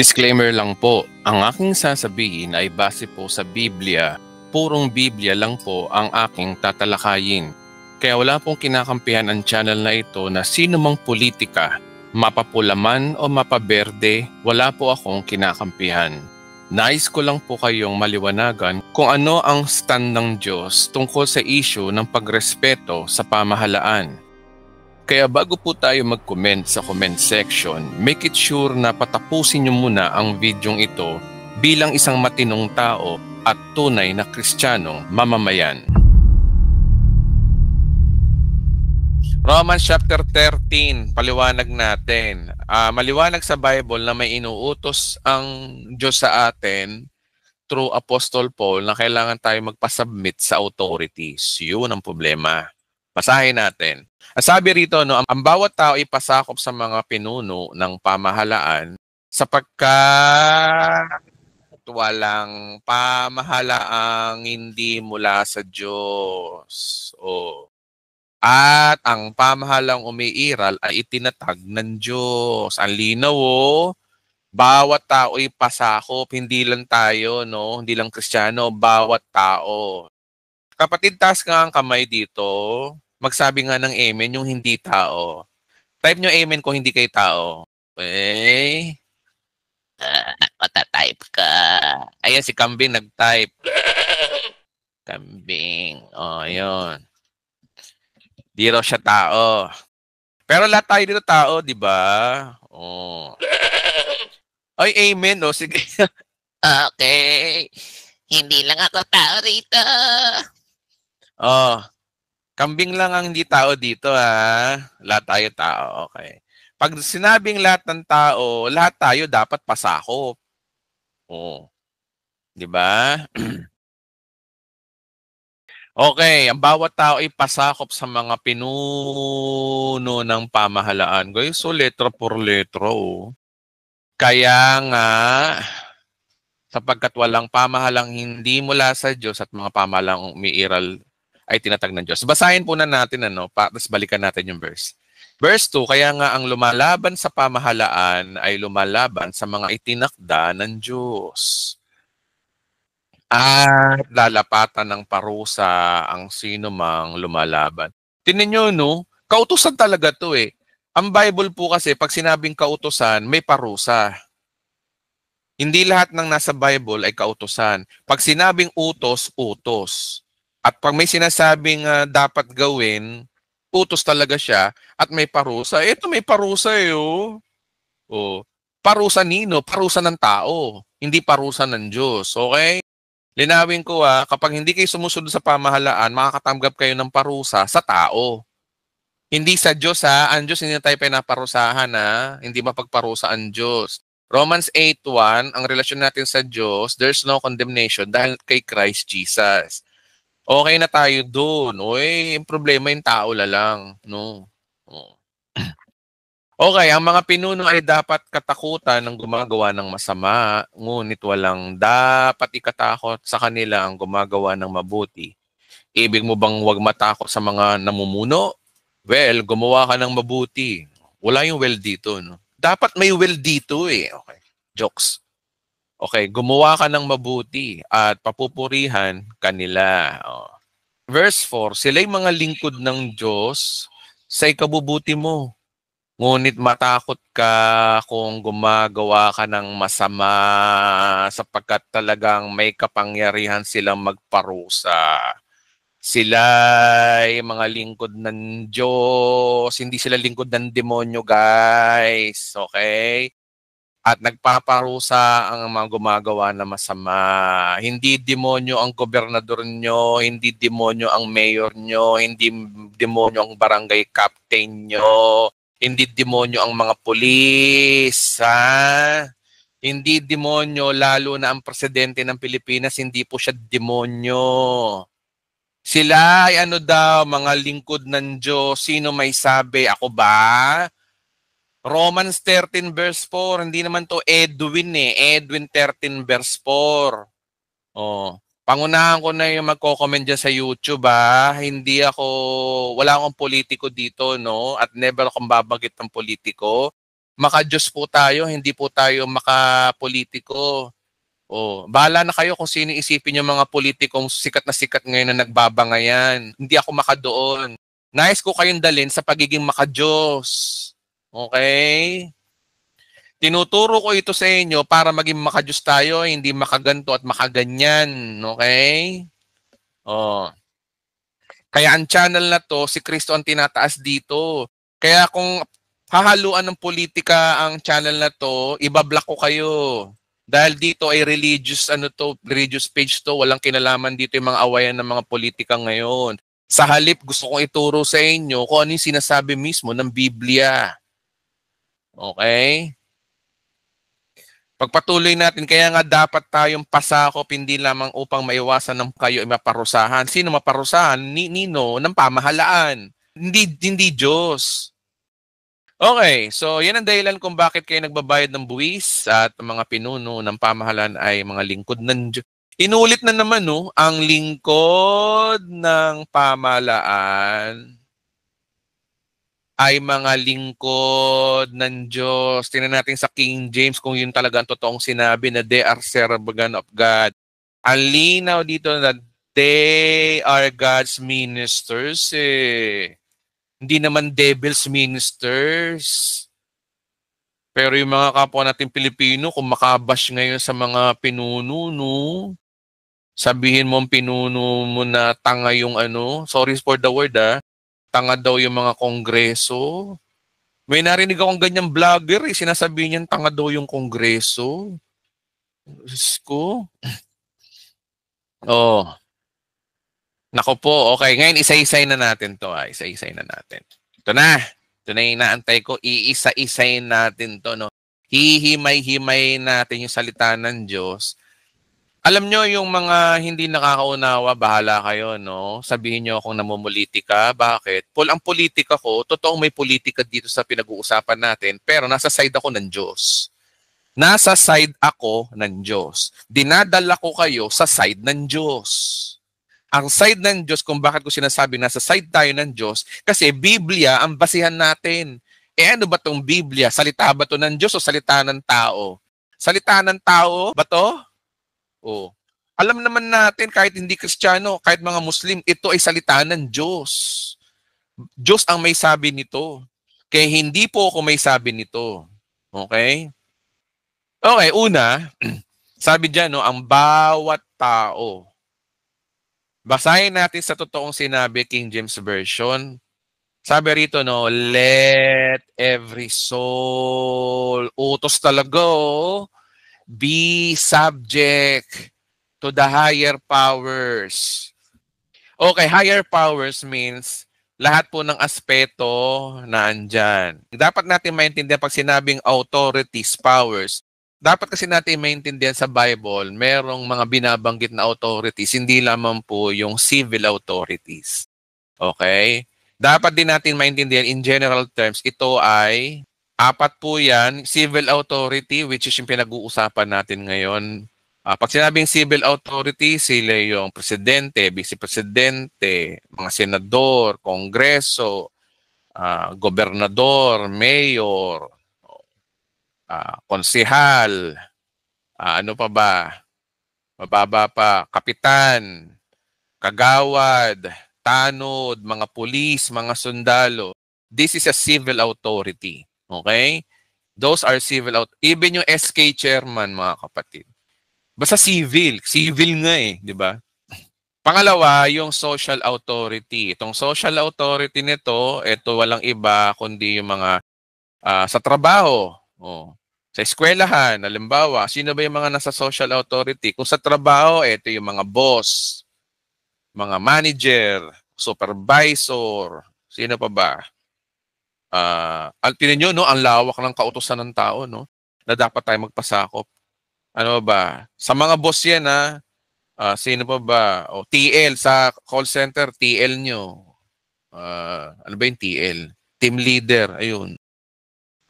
Disclaimer lang po, ang aking sasabihin ay base po sa Biblia. Purong Biblia lang po ang aking tatalakayin. Kaya wala pong kinakampihan ang channel na ito na sino mang politika, mapapula man o mapaberde, wala po akong kinakampihan. Nais ko lang po kayong maliwanagan kung ano ang stand ng Diyos tungkol sa issue ng pagrespeto sa pamahalaan. Kaya bago po tayo mag-comment sa comment section, make it sure na patapusin niyo muna ang videong ito bilang isang matinong tao at tunay na Kristiyanong mamamayan. Romans chapter 13, paliwanag natin. Maliwanag sa Bible na may inuutos ang Diyos sa atin through Apostle Paul na kailangan tayo magpasubmit sa authorities. Yun ang problema. Basahin natin. Sabi rito, ang bawat tao ipasakop sa mga pinuno ng pamahalaan sapagkat walang pamahalaang hindi mula sa Diyos. At ang pamahalang umiiral ay itinatag ng Diyos. Ang linaw, bawat tao ipasakop, hindi lang tayo, hindi lang Kristiyano, bawat tao. Kapatid, taas nga ang kamay dito. Magsabi nga ng amen yung hindi tao. Type nyo amen kung hindi kayo tao. Okay? Matatype ka. Ayan, si Kambing nag-type. Kambing. Yun. Di raw siya tao. Pero lahat tayo dito tao, di ba? Ay, amen, sige. Okay. Hindi lang ako tao rito. Kambing lang ang hindi tao dito, ha? Lahat tayo tao, okay. Pag sinabing lahat ng tao, lahat tayo dapat pasakop. Di ba? Okay, ang bawat tao ay pasakop sa mga pinuno ng pamahalaan. Guys, so letra por letra, Kaya nga, sapagkat walang pamahalang hindi mula sa Diyos at mga pamahalang umiiral ay tinatag ng Diyos. Basahin po na natin, tapos balikan natin yung verse. Verse 2, kaya nga ang lumalaban sa pamahalaan ay lumalaban sa mga itinakda ng Diyos. At lalapatan ng parusa ang sino mang lumalaban. Tingnan nyo, kautusan talaga to eh. Ang Bible po kasi, pag sinabing kautusan, may parusa. Hindi lahat ng nasa Bible ay kautusan. Pag sinabing utos, utos. At pag may sinasabing dapat gawin, utos talaga siya at may parusa. Ito may parusa Parusa nino? Parusa ng tao. Hindi parusa ng Diyos. Okay? Linawin ko kapag hindi kayo sumusunod sa pamahalaan, makakatanggap kayo ng parusa sa tao. Hindi sa Diyos Ang Diyos hindi na tayo pinaparusahan Hindi mapagparusa ang Diyos. Romans 8:1, ang relasyon natin sa Diyos, there's no condemnation dahil kay Christ Jesus. Okay na tayo doon. Yung problema yung tao lang, Okay, ang mga pinuno ay dapat katakutan ng gumagawa ng masama, ngunit walang dapat ikatakot sa kanila ang gumagawa ng mabuti. Ibig mo bang wag matakot sa mga namumuno? Well, gumawa ka ng mabuti. Wala yung well dito, Dapat may well dito Okay, jokes. Okay, gumawa ka ng mabuti at papupurihan kanila. Verse 4, sila'y mga lingkod ng Diyos sa ikabubuti mo. Ngunit matakot ka kung gumagawa ka ng masama sapagkat talagang may kapangyarihan silang magparusa. Sila ay mga lingkod ng Diyos, hindi sila lingkod ng demonyo, guys. Okay? At nagpaparusa ang mga gumagawa na masama. Hindi demonyo ang gobernador nyo, hindi demonyo ang mayor nyo, hindi demonyo ang barangay captain nyo, hindi demonyo ang mga pulis, Hindi demonyo, lalo na ang presidente ng Pilipinas, hindi po siya demonyo. Sila ay mga lingkod ng Diyos. Sino may sabi? Ako ba? Romans 13 verse 4. Hindi naman to Edwin Edwin 13 verse 4. Pangunahan ko na yung magko-comment dyan sa YouTube wala akong politiko dito, At never akong babagit ng politiko. Maka-Diyos po tayo, hindi po tayo maka-politiko. Bahala na kayo kung sino isipin yung mga politikong sikat ngayon na nagbabangayan. Hindi ako makadoon. Nais ko kayong dalhin sa pagiging maka-Diyos. Okay? Tinuturo ko ito sa inyo para maging maka-Diyos tayo, hindi makaganto at makaganyan. Okay? Oh. Kaya ang channel na to, si Kristo ang tinataas dito. Kaya kung hahaluan ng politika ang channel na to, ibablock ko kayo. Dahil dito ay religious page to, walang kinalaman dito yung mga awayan ng mga politika ngayon. Sa halip, gusto kong ituro sa inyo kung ano yung sinasabi mismo ng Biblia. Okay? Pagpatuloy natin, kaya nga dapat tayong pasakop, hindi lamang upang maiwasan ng kayo ay maparusahan. Sino maparusahan? Nino, ng pamahalaan. Hindi Diyos. Okay, so yan ang dahilan kung bakit kayo nagbabayad ng buwis at mga pinuno ng pamahalaan ay mga lingkod ng Diyos. Inulit na naman, no, ang lingkod ng pamahalaan ay mga lingkod ng Diyos. Tingnan natin sa King James kung yun talaga ang totoong sinabi na they are servant of God. Ang linaw dito na they are God's ministers eh. Hindi naman devil's ministers. Pero yung mga kapwa natin Pilipino, kung makabash ngayon sa mga pinuno, no? Sabihin mo ang pinuno mo na tanga yung sorry for the word tanga daw yung mga kongreso. May narinig akong ganyang vlogger sinasabi niyan tanga daw yung kongreso. Diyos ko. Oh. Nako po, okay. Ngayon isa-isay na natin to. Isa-isay na natin. Ito na. Ito na yung inaantay ko. Iisa-isay natin to. No? Hihimay-himay natin yung salita ng Diyos. Alam nyo, yung mga hindi nakakaunawa, bahala kayo, no? Sabihin nyo akong namumulitika. Bakit? Ang politika ko, totoong may politika dito sa pinag-uusapan natin, pero nasa side ako ng Diyos. Nasa side ako ng Diyos. Dinadala ko kayo sa side ng Diyos. Ang side ng Diyos, kung bakit ko sinasabi nasa side tayo ng Diyos, kasi Biblia ang basihan natin. Ano ba tong Biblia? Salita ba to ng Diyos o salita ng tao? Salita ng tao ba to? Alam naman natin kahit hindi Kristiyano, kahit mga Muslim, ito ay salita ng Diyos. Diyos ang may sabi nito. Kaya hindi po ako may sabi nito. Okay? Okay, una, sabi dyan, no, ang bawat tao. Basahin natin sa totoong sinabi, King James Version. Sabi rito, no, let every soul, utos talaga, be subject to the higher powers. Okay, higher powers means lahat po ng aspeto na andyan. Dapat natin maintindihan pag sinabing authorities, powers, dapat kasi natin maintindihan sa Bible, merong mga binabanggit na authorities, hindi lamang po yung civil authorities. Okay? Dapat din natin maintindihan in general terms, ito ay apat po yan, civil authority, which is yung pinag-uusapan natin ngayon. Pag sinabing civil authority, sila yung presidente, vice-presidente, mga senador, kongreso, gobernador, mayor, konsehal, ano pa ba? Mababa pa, kapitan, kagawad, tanod, mga pulis, mga sundalo. This is a civil authority. Okay? Those are civil authority. Even yung SK chairman, mga kapatid. Basta civil. Civil nga di ba? Pangalawa, yung social authority. Itong social authority nito, ito walang iba kundi yung mga sa trabaho. Sa eskwelahan, halimbawa, sino ba yung mga nasa social authority? Kung sa trabaho, ito yung mga boss, mga manager, supervisor, sino pa ba? Tinan nyo, no, ang lawak ng kautusan ng tao, no, na dapat tayo magpasakop. Ano ba? Sa mga boss yan, sino pa ba? TL sa call center, TL nyo. Ano ba yung TL? Team leader, ayun.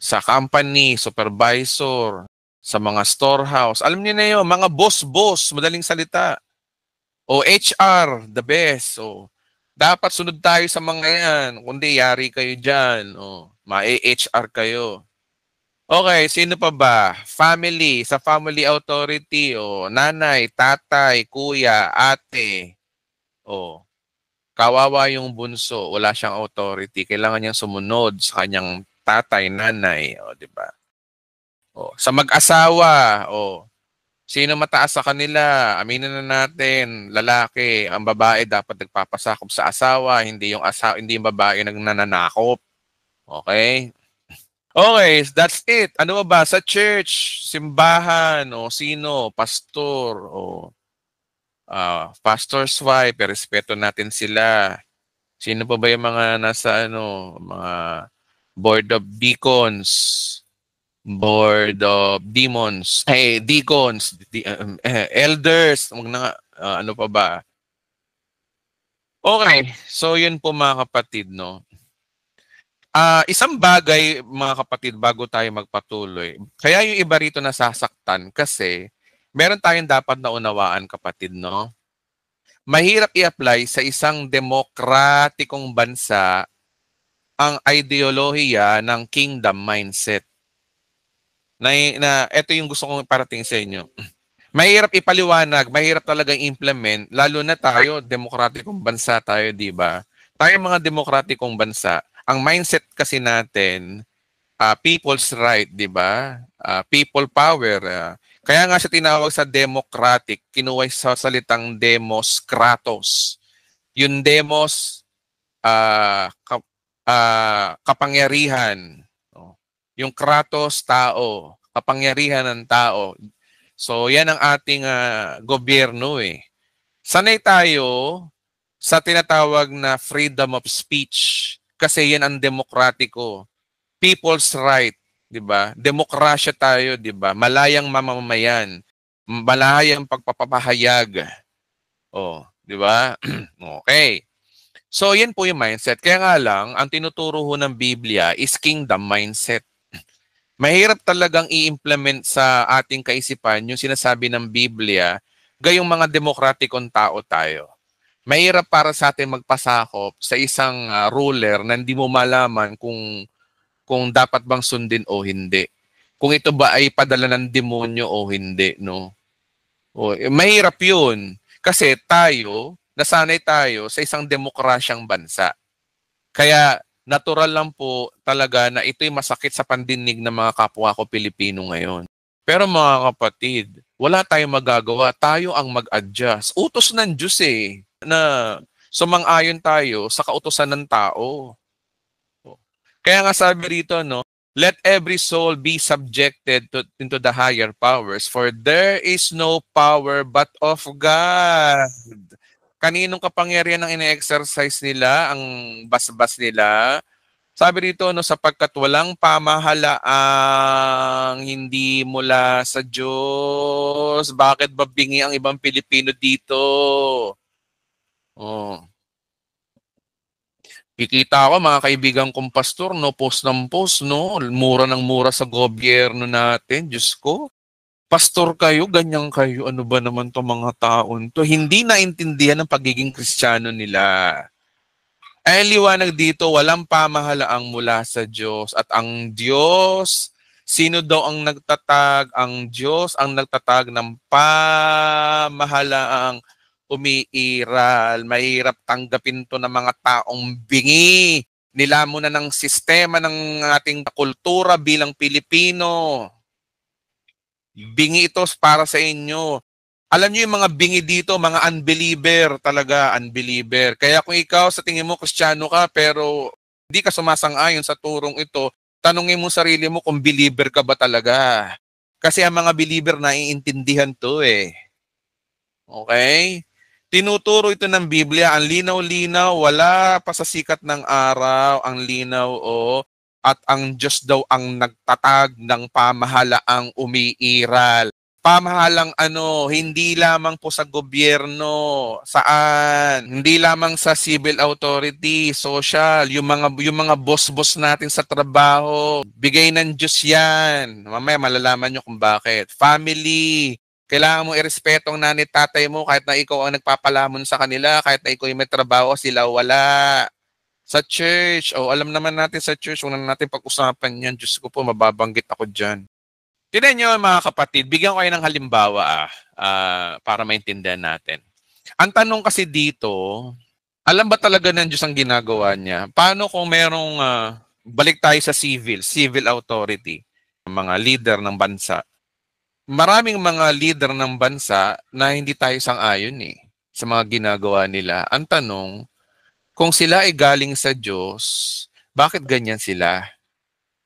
Sa company, supervisor, sa mga storehouse. Alam niyo na yun, mga boss, madaling salita. HR, the best. Dapat sunod tayo sa mga yan. Kundi yari kayo dyan. Ma-HR kayo. Okay, sino pa ba? Family, sa family authority, nanay, tatay, kuya, ate. Kawawa yung bunso, wala siyang authority. Kailangan niyang sumunod sa kanyang tatay, nanay, 'di ba? Sa mag-asawa, sino mataas sa kanila? Aminin na natin, lalaki, ang babae dapat nagpapasakop sa asawa, hindi yung babae nagnanakop. Okay? Okay, that's it. Ano ba sa church, simbahan, sino, pastor, pastor's wife, respeto natin sila. Sino pa ba yung mga nasa mga board of deacons, board of demons, deacons, elders, wag na nga, ano pa ba? Okay, so yun po mga kapatid, no? Isang bagay mga kapatid bago tayo magpatuloy. Kaya yung iba rito nasasaktan kasi meron tayong dapat na unawaan kapatid, no? Mahirap i-apply sa isang demokratikong bansa ang ideolohiya ng kingdom mindset. Na ito yung gusto kong parating sa inyo. Mahirap ipaliwanag, mahirap talagang implement, lalo na tayo, demokratikong bansa tayo, di ba? Tayo mga demokratikong bansa, ang mindset kasi natin, people's right, di ba? People power. Kaya nga siya tinawag sa democratic, kinuha sa salitang demos kratos. Yung demos, kapangyarihan. Yung kratos, tao. Kapangyarihan ng tao. So, yan ang ating gobyerno eh. Sanay tayo sa tinatawag na freedom of speech kasi yan ang demokratiko. People's right, 'di ba? Demokrasya tayo, 'di ba? Malayang mamamayan, malayang pagpapahayag. 'Di ba? Okay. So, yan po yung mindset. Kaya nga lang, ang tinuturo ho ng Biblia is kingdom mindset. Mahirap talagang i-implement sa ating kaisipan yung sinasabi ng Biblia, gayong mga demokratikong tao tayo. Mahirap para sa atin magpasakop sa isang ruler na hindi mo malaman kung dapat bang sundin o hindi. Kung ito ba ay padala ng demonyo o hindi, no? Mahirap 'yun kasi nasanay tayo sa isang demokrasyang bansa. Kaya natural lang po talaga na ito'y masakit sa pandinig ng mga kapwa ko Pilipino ngayon. Pero mga kapatid, wala tayong magagawa. Tayo ang mag-adjust. Utos ng Diyos na sumang-ayon tayo sa kautosan ng tao. Kaya nga sabi rito, no, let every soul be subjected into the higher powers, for there is no power but of God. Kaninong kapangyarihan ang ine-exercise nila, ang basbas nila? Sabi rito, no, sapagkat walang pamahalaang hindi mula sa Diyos. Bakit ba bingi ang ibang Pilipino dito? Oh. Kikita ko mga kaibigan kong pastor, no, post ng post, no, mura ng mura sa gobyerno natin. Diyos ko, pastor kayo, ganyan kayo, ano ba naman to mga taon to? Hindi naintindihan ang pagiging Kristiyano nila. Ay liwanag dito, walang pamahalaang mula sa Diyos. At ang Diyos, sino daw ang nagtatag? Ang Diyos ang nagtatag ng pamahalaang umiiral. Mahirap tanggapin to ng mga taong bingi. Nilamon na ng sistema ng ating kultura bilang Pilipino. Bingi ito para sa inyo. Alam niyo yung mga bingi dito, mga unbeliever talaga, unbeliever. Kaya kung ikaw sa tingin mo Kristiyano ka pero hindi ka sumasang-ayon sa turong ito, tanungin mo sarili mo kung believer ka ba talaga. Kasi ang mga believer naiintindihan to eh. Okay? Tinuturo ito ng Biblia, ang linaw-linaw, wala pa sa sikat ng araw, ang linaw at ang Diyos daw ang nagtatag ng pamahalaang umiiral. Pamahalang hindi lamang po sa gobyerno, saan? Hindi lamang sa civil authority, social, yung mga boss-boss natin sa trabaho, bigay ng Diyos 'yan. Mamaya malalaman niyo kung bakit. Family, kailangan mo irespeto ang nanay tatay mo kahit na ikaw ang nagpapalamon sa kanila, kahit na ikaw ay may trabaho, sila wala. Sa church, alam naman natin sa church, huwag na natin pag-usapan yan. Diyos ko po, mababanggit ako dyan. Tignan nyo mga kapatid, bigyan ko kayo ng halimbawa para maintindihan natin. Ang tanong kasi dito, alam ba talaga ng Diyos ang ginagawa niya? Paano kung merong, balik tayo sa civil authority, mga leader ng bansa. Maraming mga leader ng bansa na hindi tayo sang-ayon sa mga ginagawa nila. Ang tanong, kung sila ay galing sa Diyos, bakit ganyan sila?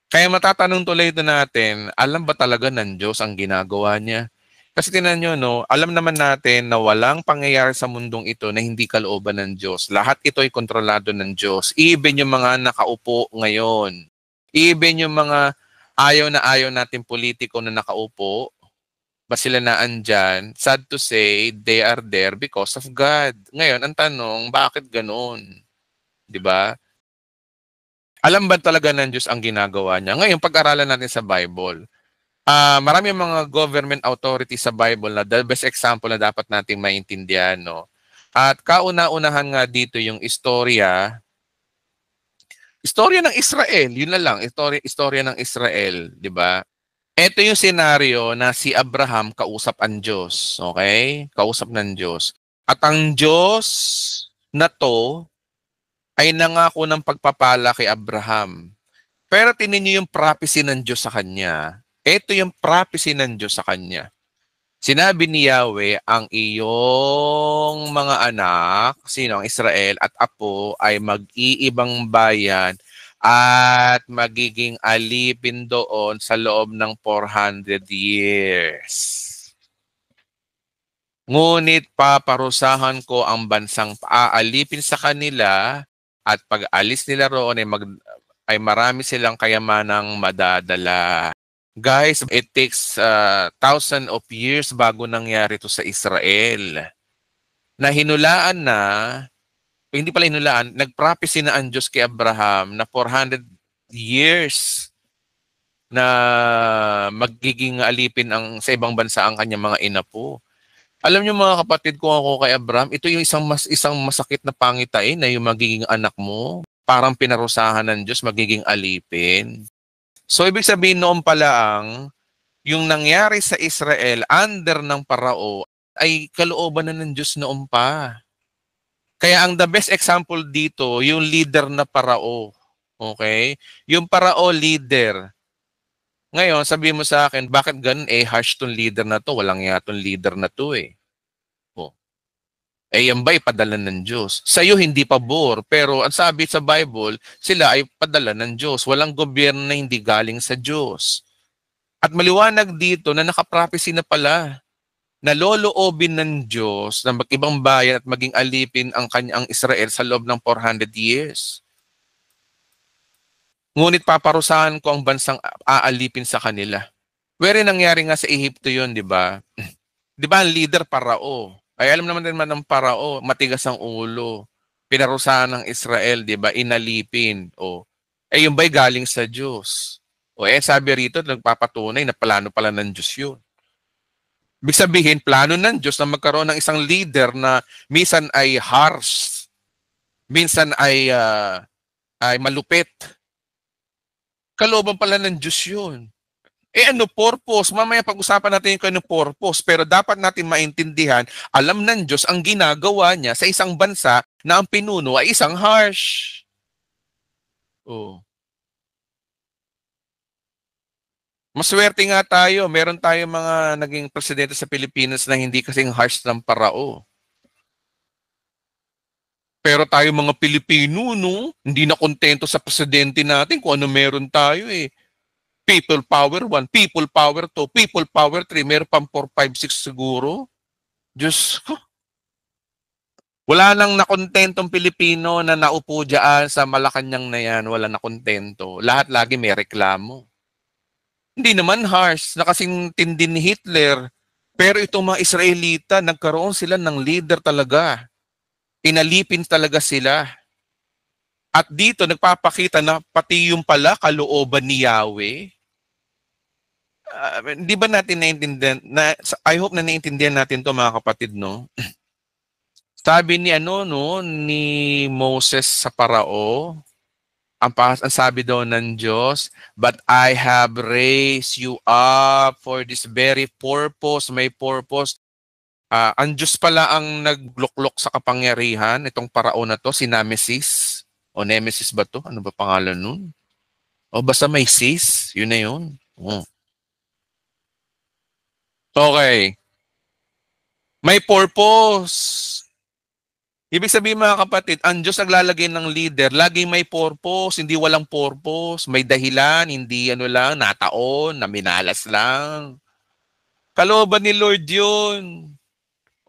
Kaya matatanong tuloy ito natin, alam ba talaga ng Diyos ang ginagawa niya? Kasi tinan nyo, no, alam naman natin na walang pangyayari sa mundong ito na hindi kalooban ng Diyos. Lahat ito ay kontrolado ng Diyos. Even yung mga nakaupo ngayon. Even yung mga ayaw na ayaw natin politiko na nakaupo, ba sila na andyan, sad to say, they are there because of God. Ngayon, ang tanong, bakit ganun? 'Di ba? Alam ba talaga ng Diyos ang ginagawa niya? Ngayon, pag-aralan natin sa Bible. Marami mga government authority sa Bible na the best example na dapat nating maintindihan, no? At kauna-unahan nga dito yung istorya ng Israel, yun na lang, istorya ng Israel, 'di ba? Ito yung senaryo na si Abraham kausap ang Diyos, okay? Kausap ng Diyos. At ang Diyos na to ay nangako ng pagpapala kay Abraham. Pero tingnan niyo yung prophecy ng Diyos sa kanya. Ito yung prophecy ng Diyos sa kanya. Sinabi ni Yahweh, ang iyong mga anak, sino ang Israel at apo, ay mag-iibang bayan at magiging alipin doon sa loob ng 400 years. Ngunit paparusahan ko ang bansang aalipin sa kanila at pag alis nila roon ay marami silang kayamanang madadala. Guys, it takes thousands of years bago nangyari to sa Israel. Na hinulaan na, hindi pala hinulaan, nag-prophecy na ang Diyos kay Abraham na 400 years na magiging alipin sa ibang bansa ang kanyang mga inapo. Alam niyo mga kapatid, kung ako kay Abraham, ito yung isang masakit na pangitain na yung magiging anak mo. Parang pinarusahan ng Diyos, magiging alipin. So, ibig sabihin noon pala yung nangyari sa Israel under ng Parao ay kalooban na ng Diyos noon pa. Kaya ang the best example dito, yung leader na Parao. Okay? Yung Parao leader. Ngayon, sabihin mo sa akin, bakit ganun? Harsh tong leader na to. Walang nga tong leader na to Oh. Yan ba'y padala ng Diyos? Sa'yo hindi pabor, pero ang sabi sa Bible, sila ay padala ng Diyos. Walang gobyerno na hindi galing sa Diyos. At maliwanag dito na nakaprophecy na pala na loloobin ng Diyos na mag-ibang bayan at maging alipin ang kanyang Israel sa loob ng 400 years. Ngunit paparusahan ko ang bansang aalipin sa kanila. Where nangyari nga sa Ehipto yun, di ba? Di ba ang leader Parao? Ay alam naman din ng Parao, matigas ang ulo. Pinarusahan ng Israel, di ba? Inalipin. Yung ba'y galing sa Diyos? Sabi rito, nagpapatunay na plano pala ng Diyos yun. Ibig sabihin, plano ng Diyos na magkaroon ng isang leader na minsan ay harsh, minsan ay malupit. Kalooban pala ng Diyos yun. Ano purpose? Mamaya pag-usapan natin kung ano purpose. Pero dapat natin maintindihan, alam ng Diyos ang ginagawa niya sa isang bansa na ang pinuno ay isang harsh. Maswerte nga tayo. Meron tayong mga naging presidente sa Pilipinas na hindi kasing harsh ng Parao. Pero tayo mga Pilipino, no, hindi na kontento sa presidente natin kung ano meron tayo People power 1, people power 2, people power 3, meron pang 4, 5, 6 siguro. Diyos ko. Wala nang nakontentong Pilipino na naupo dyan sa Malacanang na yan. Wala nakontento. Lahat lagi may reklamo. Hindi naman harsh, na kasing tindi ni Hitler. Pero itong mga Israelita, nagkaroon sila ng leader talaga. Inalipin talaga sila. At dito, nagpapakita na pati yung pala kalooban ni Yahweh. Di ba natin naiintindihan? I hope na naiintindihan natin to mga kapatid, no? Sabi ni ano no, ni Moses sa Parao, ang sabi daw ng Diyos, but I have raised you up for this very purpose, may purpose. Ang Diyos pala ang nagluklok sa kapangyarihan, itong Parao na to, si Nemesis. O Nemesis ba to? Ano ba pangalan nun? O basta may sis, yun na yun. Okay. May purpose. Ibig sabihin mga kapatid, ang Diyos naglalagay ng leader, laging may purpose, hindi walang purpose, may dahilan, hindi ano lang, nataon, naminalas lang. Kalooban ni Lord yun.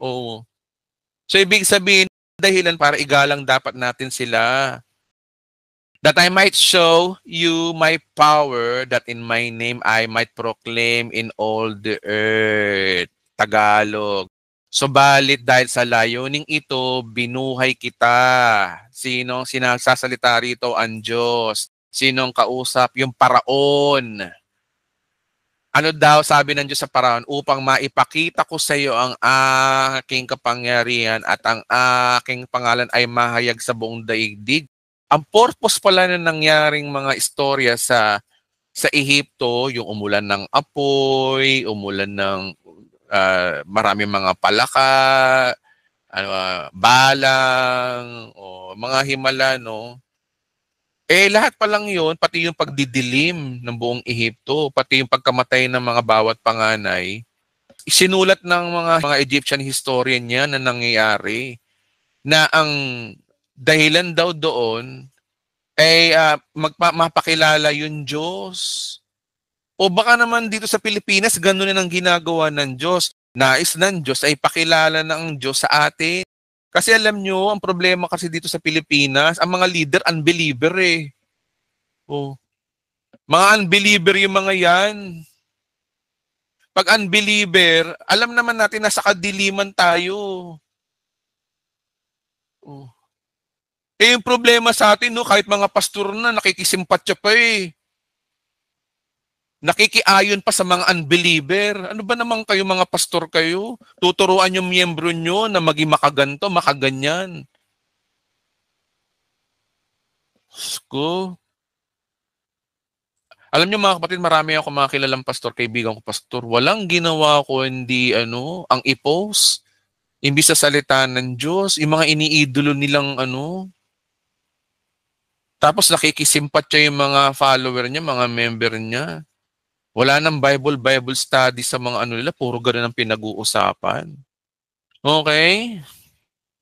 Oo. So ibig sabihin, dahilan para igalang dapat natin sila. That I might show you my power, that in my name I might proclaim in all the earth. Tagalog. Subalit dahil sa layuning ito, binuhay kita. Sinong sinasasalita rito? Ang Diyos. Sinong kausap? Yung paraon. Ano daw sabi ng Diyos sa paraon? Upang maipakita ko sa iyo ang aking kapangyarihan at ang aking pangalan ay mahayag sa buong daigdig. Ang purpose pala na nangyaring mga istorya sa Ehipto, yung umulan ng apoy, umulan ng maraming mga palaka, balang, o mga himala, no? Lahat pa lang yun, pati yung pagdidilim ng buong Ehipto, pati yung pagkamatay ng mga bawat panganay, isinulat ng mga Egyptian historian niya na nangyayari na ang dahilan daw doon ay mapakilala yung Diyos. O baka naman dito sa Pilipinas, gano'n na ang ginagawa ng Diyos. Nais ng Diyos ay pakilala ng Diyos sa atin. Kasi alam nyo, ang problema kasi dito sa Pilipinas, ang mga leader, unbeliever eh. Oh. Mga unbeliever yung mga yan. Pag unbeliever, alam naman natin na sa kadiliman tayo. Oh. Yung problema sa atin, no, kahit mga pastor na, nakikisimpatya pa eh. Nakikiayon pa sa mga unbeliever. Ano ba naman kayo mga pastor kayo? Tuturuan yung miyembro nyo na maging makaganto, makaganyan. Sko. Alam nyo mga kapatid, marami ako mga kilalang pastor, kaibigan ko pastor. Walang ginawa ko hindi ang i-post. Imbis sa salita ng Diyos, yung mga iniidolo nilang Tapos nakikisimpatya yung mga follower niya, mga member niya. Wala nang Bible study sa mga nila, puro ganun ang pinag-uusapan. Okay?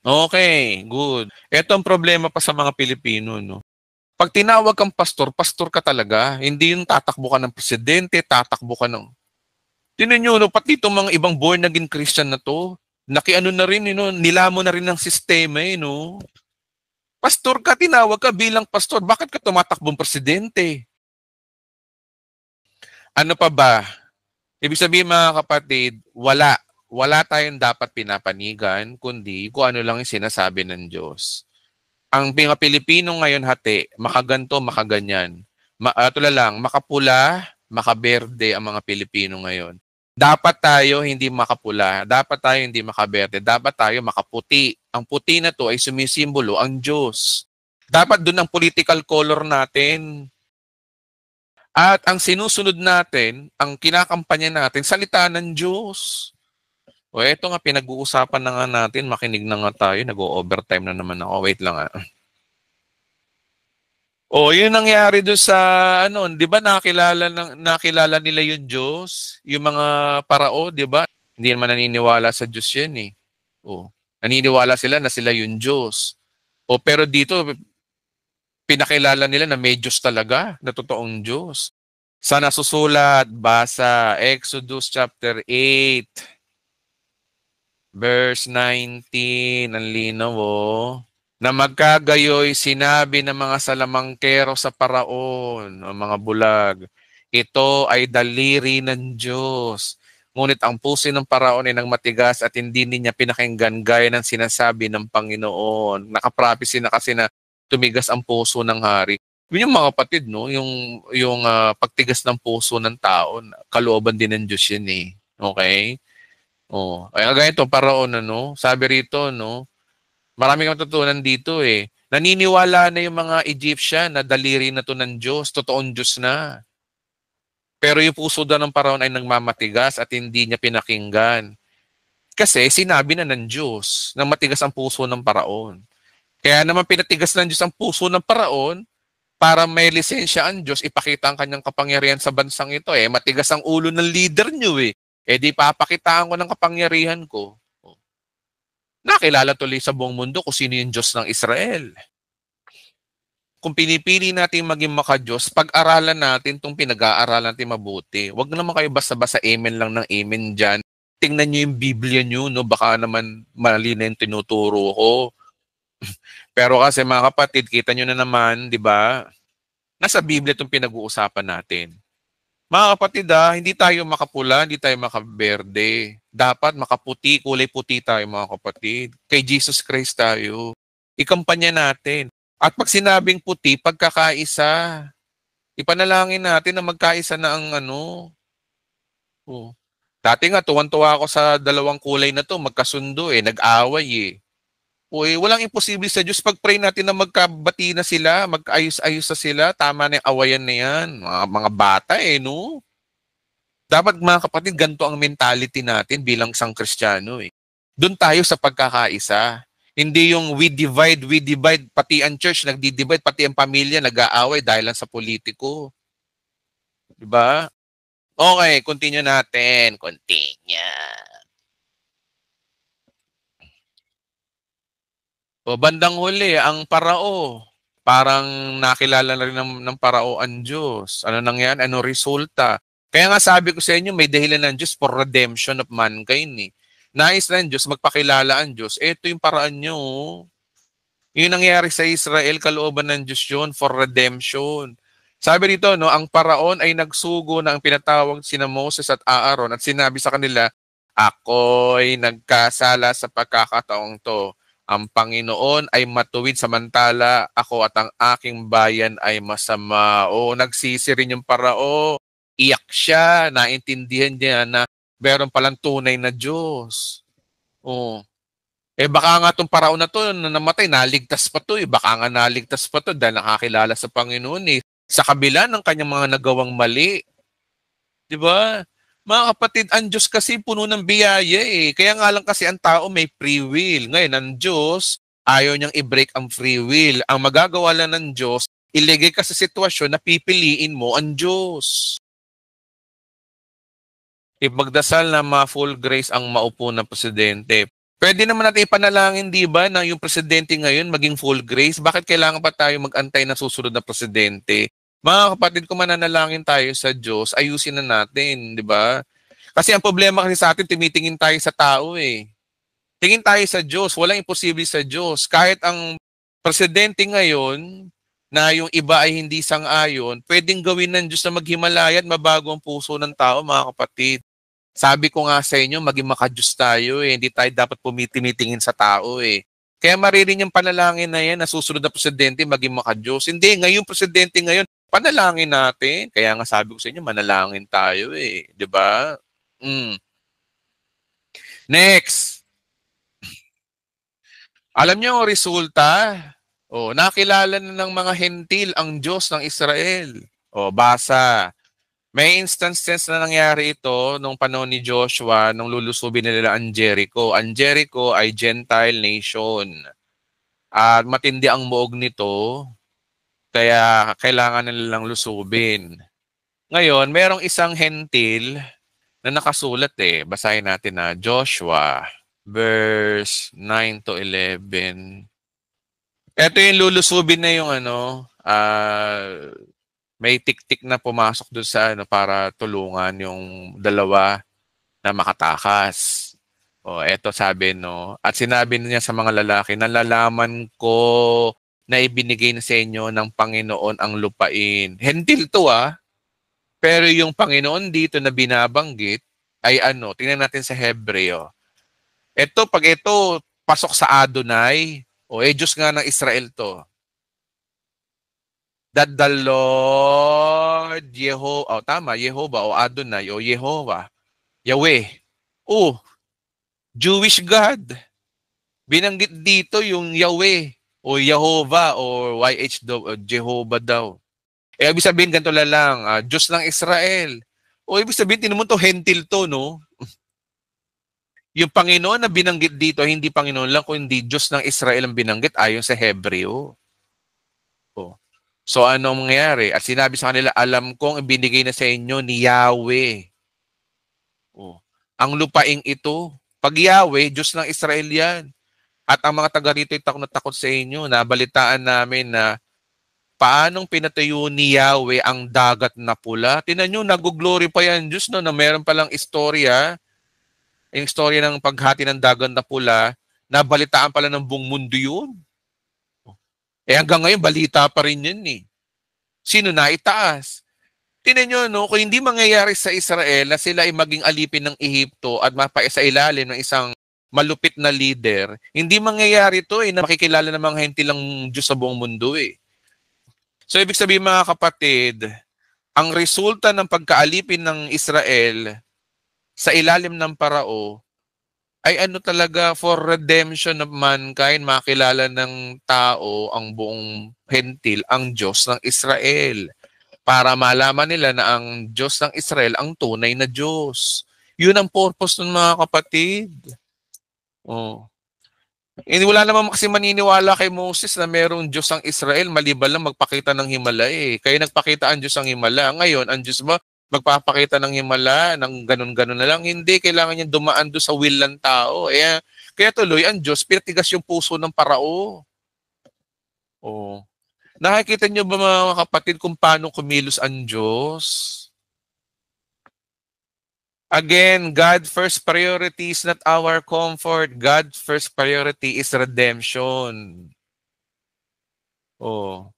Okay, good. Ito ang problema pa sa mga Pilipino, no? Pag tinawag kang pastor, pastor ka talaga. Hindi yung tatakbo ka ng presidente, tatakbo ka ng... Tinan nyo, no, pati itong mga ibang born again Christian na to, na rin, nilamo na rin ng sistema, no? Pastor ka, tinawag ka bilang pastor. Bakit ka tumatakbong presidente? Ano pa ba? Ibig sabihin mga kapatid, wala tayong dapat pinapanigan, kundi kung ano lang yung sinasabi ng Diyos. Ang mga Pilipino ngayon hati, makaganto, makaganyan. Lang, makapula, makaberde ang mga Pilipino ngayon. Dapat tayo hindi makapula, dapat tayo hindi makaberde, dapat tayo makaputi. Ang puti na to ay sumisimbolo ang Diyos. Dapat doon ang political color natin. At ang sinusunod natin, ang kinakampanya natin, salita ng Diyos. O eto nga, pinag-uusapan na nga natin, makinig na nga tayo, nag-o-overtime na naman ako. Wait lang . O yun nangyari doon sa, 'di ba nakilala nila yung Diyos, yung mga parao, 'di ba? Hindi naman naniniwala sa Diyos yan eh. O, naniniwala sila na sila yung Diyos. O pero dito, pinakilala nila na may Diyos talaga, na totoong Diyos. Sa nasusulat, basa, Exodus chapter 8, verse 19, ang linaw na magkagayoy sinabi ng mga salamangkero sa paraon, o mga bulag, ito ay daliri ng Diyos. Ngunit ang puso ng paraon ay nang matigas at hindi niya pinakinggan gaya ng sinasabi ng Panginoon. Nakaprophesy na kasi na tumigas ang puso ng hari. Yun yung mga kapatid, no? Yung pagtigas ng puso ng tao, kalooban din ng Diyos yun eh. Okay? Kaya ganito, paraon, sabi rito, no? Marami kang matutunan dito eh. Naniniwala na yung mga Egyptian na daliri na to ng Diyos, totoong Diyos na. Pero yung puso daw ng paraon ay nagmamatigas at hindi niya pinakinggan. Kasi sinabi na ng Diyos na matigas ang puso ng paraon. Kaya naman pinatigas ng Diyos ang puso ng paraon para may lisensya ang Diyos, ipakita ang kanyang kapangyarihan sa bansang ito. Matigas ang ulo ng leader nyo eh. Di papakitaan ko ng kapangyarihan ko. Nakilala tuloy sa buong mundo kung sino yung Diyos ng Israel. Kung pinipili natin maging maka-Diyos, pag-aralan natin itong pinag-aaralan natin mabuti. Huwag naman kayo basta-basta amen lang ng amen dyan. Tingnan nyo yung Biblia nyo, no? Baka naman mali na yung tinuturo ko. Pero kasi mga kapatid, kita nyo na naman, di ba? Nasa Biblia itong pinag-uusapan natin. Mga kapatid, hindi tayo makapula, hindi tayo makaberde. Dapat makaputi, kulay puti tayo mga kapatid. Kay Jesus Christ tayo. Ikampanya natin. At pag sinabing puti, pagkakaisa. Ipanalangin natin na magkaisa na ang ano. Oh. Dati nga, tuwan-tuwa ako sa dalawang kulay na to, magkasundo nag-away walang imposible sa Diyos. Pag-pray natin na magkabati na sila, magkaayos-ayos na sila, tama na yung awayan na yan. Mga bata no? Dapat mga kapatid, ganito ang mentality natin bilang isang Kristiyano Doon tayo sa pagkakaisa. Hindi yung we divide, pati ang church nagdi-divide, pati ang pamilya nag-aaway dahil lang sa politiko. Diba? Okay, continue natin. Continue. O bandang huli, ang parao. Parang nakilala na rin ng parao ang Diyos. Ano nangyari? Ano resulta? Kaya nga sabi ko sa inyo, may dahilan ng Diyos for redemption of mankind Nais na ng Diyos, magpakilala ang Diyos. Ito yung paraan nyo. Yung nangyari sa Israel, kalooban ng Diyos yun for redemption. Sabi dito, ang paraon ay nagsugo na ang pinatawag sina Moses at Aaron at sinabi sa kanila, ako'y nagkasala sa pagkakataong to. Ang Panginoon ay matuwid samantala ako at ang aking bayan ay masama. Nagsisi rin yung parao. Iyak siya, naintindihan niya na meron palang tunay na Diyos. Baka nga itong parao na to na namatay, naligtas pa to Baka nga naligtas pa to dahil nakakilala sa Panginoon sa kabila ng kanyang mga nagawang mali. Di ba? Mga kapatid, ang Diyos kasi puno ng biyaya Kaya nga lang kasi ang tao may free will. Ngayon, ang Diyos, ayaw niyang i-break ang free will. Ang magagawa lang ng Diyos, iligay ka sa sitwasyon na pipiliin mo ang Diyos. Ipagdasal na ma-full grace ang maupo na presidente. Pwede naman natin ipanalangin, di ba, na yung presidente ngayon maging full grace? Bakit kailangan pa tayo mag-antay na susunod na presidente? Mga kapatid, kung mananalangin tayo sa Diyos, ayusin na natin, di ba? Kasi ang problema kasi sa atin, tumitingin tayo sa tao Tingin tayo sa Diyos, walang imposible sa Diyos. Kahit ang presidente ngayon, na yung iba ay hindi sang-ayon, pwedeng gawin ng Diyos na maghimalaya at mabago ang puso ng tao, mga kapatid. Sabi ko nga sa inyo, maging maka-Diyos tayo Hindi tayo dapat tinitingin sa tao Kaya maririn yung panalangin na yan, na susunod na presidente, maging maka-Diyos. Hindi, ngayong presidente ngayon, panalangin natin. Kaya nga sabi ko sa inyo, manalangin tayo Di ba? Next. Alam niyo ang resulta? Nakilala na ng mga hentil ang Diyos ng Israel. Basa. May instances na nangyari ito nung panahon ni Joshua nung lulusubin nila ang Jericho. Ang Jericho ay Gentile nation. At matindi ang muog nito, kaya kailangan nilang lusubin. Ngayon, merong isang hentil na nakasulat Basahin natin na Joshua verse 9 to 11. Ito yung lulusubin na yung may tik-tik na pumasok doon sa para tulungan yung dalawa na makatakas. Eto sabi at sinabi niya sa mga lalaki, nalalaman ko na ibinigay na sa inyo ng Panginoon ang lupain. Hentil to pero yung Panginoon dito na binabanggit ay tingnan natin sa Hebreo. Pag ito pasok sa Adonai, Diyos nga ng Israel to. That the Lord Yehovah, tama, Yehovah o Adonai o Yehovah, Yahweh, Jewish God. Binanggit dito yung Yahweh o Jehovah o YH daw, o Jehovah daw. Ibig sabihin ganito lang, Diyos ng Israel. O ibig sabihin, tinumon to hentil to, no? Yung Panginoon na binanggit dito, hindi Panginoon lang, kundi Diyos ng Israel ang binanggit ayon sa Hebreo. O. So anong mangyayari? At sinabi sa kanila, alam kong ibinigay na sa inyo ni Yahweh. O. Ang lupaing ito, pag Yahweh, Diyos ng Israel yan. At ang mga taga rito ay takot na takot sa inyo. Nabalitaan namin na paanong pinatayo ni Yahweh ang dagat na pula. Tinan nyo, nag-glory pa yan Diyos, no, na meron palang istorya, yung istorya ng paghati ng dagat na pula, nabalitaan pala ng buong mundo yun. Hanggang ngayon, balita pa rin yun eh. Sino na itaas? Tinan nyo, no, kung hindi mangyayari sa Israel na sila ay maging alipin ng Ehipto at mapaisa ilalim ng isang malupit na leader, hindi mangyayari to na makikilala ng mga hentilang Diyos sa buong mundo eh. So ibig sabihin mga kapatid, ang resulta ng pagkaalipin ng Israel sa ilalim ng parao ay ano talaga for redemption of mankind, makilala ng tao, ang buong hentil, ang Diyos ng Israel. Para malaman nila na ang Diyos ng Israel ang tunay na Diyos. Yun ang purpose ng mga kapatid. Oh. Wala naman kasi maniniwala kay Moses na merong Diyos ang Israel maliban lang magpakita ng himala eh. Kaya nagpakita ang Diyos ang himala. Ngayon, ang Diyos ba magpapakita ng himala ng ganun-ganun na lang? Hindi, kailangan niya dumaan doon sa will ng tao. Kaya tuloy, ang Diyos, pinatigas yung puso ng parao. Oh. Nakikita niyo ba mga kapatid kung paano kumilos ang Diyos? Again, God first priority is not our comfort. God first priority is redemption. Oh.